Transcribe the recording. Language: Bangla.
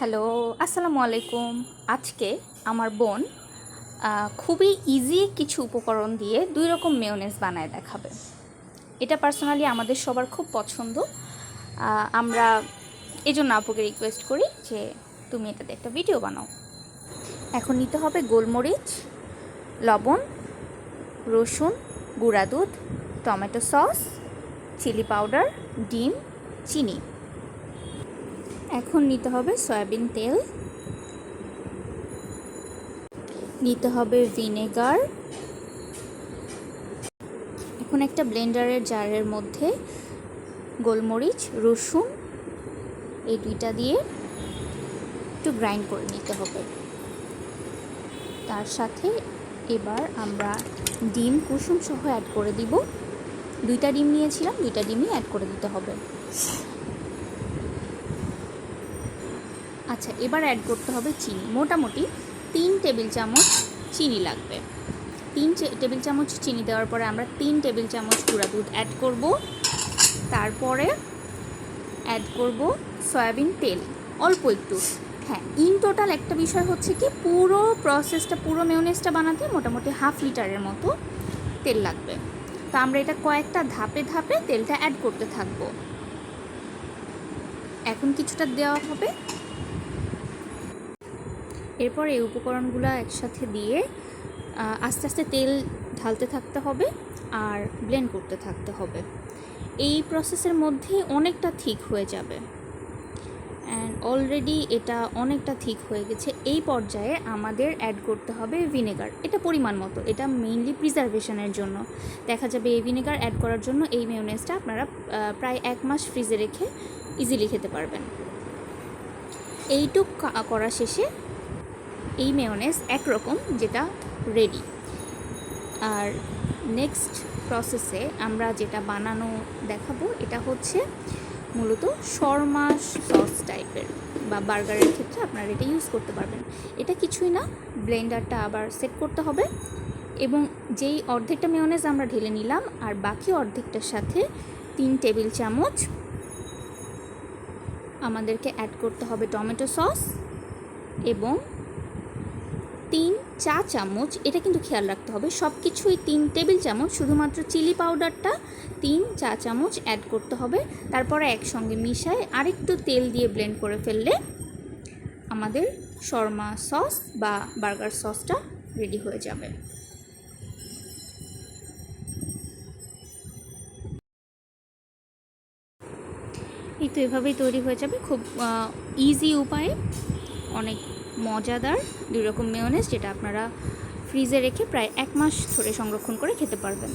হ্যালো, আসসালামু আলাইকুম। আজকে আমার বোন খুবই ইজি কিছু উপকরণ দিয়ে 2 রকম মেয়োনেজ বানায় দেখাবে। এটা পার্সোনালি আমাদের সবার খুব পছন্দ। আমরা এজন্য আপুকে রিকোয়েস্ট করি যে তুমি এটাতে একটা ভিডিও বানাও। এখন নিতে হবে গোলমরিচ, লবণ, রসুন, গুঁড়া দুধ, টমেটো সস, চিলি পাউডার, ডিম, চিনি। এখন নিতে হবে সয়াবিন তেল, নিতে হবে ভিনেগার। এখন একটা ব্লেন্ডারের জারের মধ্যে গোলমরিচ, রসুন এই দুইটা দিয়ে একটু গ্রাইন্ড করে নিতে হবে। তার সাথে এবার আমরা ডিম কুসুম সহ অ্যাড করে দিব। 2টা ডিম নিয়েছিলাম, 2টা ডিমই অ্যাড করে দিতে হবে। আচ্ছা, এবার অ্যাড করতে হবে চিনি। মোটামুটি 3 টেবিল চামচ চিনি লাগবে। 3 টেবিল চামচ চিনি দেওয়ার পরে আমরা 3 টেবিল চামচ গুঁড়া দুধ অ্যাড করব। তারপরে অ্যাড করব সয়াবিন তেল অল্প একটু। হ্যাঁ, ইন টোটাল একটা বিষয় হচ্ছে কি, পুরো প্রসেসটা, পুরো মেয়োনেজটা বানাতে মোটামুটি 1/2 লিটারের মতো তেল লাগবে। তো আমরা এটা কয়েকটা ধাপে ধাপে তেলটা অ্যাড করতে থাকব। এখন কিছুটা দেওয়া হবে। এরপর এই উপকরণগুলো একসাথে দিয়ে আস্তে আস্তে তেল ঢালতে থাকতে হবে আর ব্লেন্ড করতে থাকতে হবে। এই প্রসেসের মধ্যে অনেকটা থিক হয়ে যাবে, অ্যান্ড অলরেডি এটা অনেকটা থিক হয়ে গেছে। এই পর্যায়ে আমাদের অ্যাড করতে হবে ভিনেগার। এটা পরিমাণ মতো, এটা মেইনলি প্রিজারভেশনের জন্য। দেখা যাবে এই ভিনেগার অ্যাড করার জন্য এই মেয়োনেজটা আপনারা প্রায় 1 মাস ফ্রিজে রেখে ইজিলি খেতে পারবেন। এইটুক করা শেষে এই মেয়োনেজ একরকম যেটা রেডি। আর নেক্সট প্রসেসে আমরা যেটা বানানো দেখাবো, এটা হচ্ছে মূলত শর্মা সস টাইপের, বা বার্গারের ক্ষেত্রে আপনারা এটা ইউজ করতে পারবেন। এটা কিছুই না, ব্লেন্ডারটা আবার সেট করতে হবে এবং যেই অর্ধেকটা মেয়োনেজ আমরা ঢেলে নিলাম আর বাকি অর্ধেকটার সাথে 3 টেবিল চামচ আমাদেরকে অ্যাড করতে হবে টমেটো সস এবং 3 চা চামচ, এটা কিন্তু খেয়াল রাখতে হবে, সব কিছুই 3 টেবিল চামচ, শুধুমাত্র চিলি পাউডারটা 3 চা চামচ অ্যাড করতে হবে। তারপরে একসঙ্গে মিশায় আরেকটু তেল দিয়ে ব্লেন্ড করে ফেললে আমাদের শর্মা সস বা বার্গার সসটা রেডি হয়ে যাবে। এই তো এভাবেই তৈরি হয়ে যাবে, খুব ইজি উপায়ে অনেক মজাদার 2 রকম মেয়োনেজ, যেটা আপনারা ফ্রিজে রেখে প্রায় 1 মাস ধরে সংরক্ষণ করে খেতে পারবেন।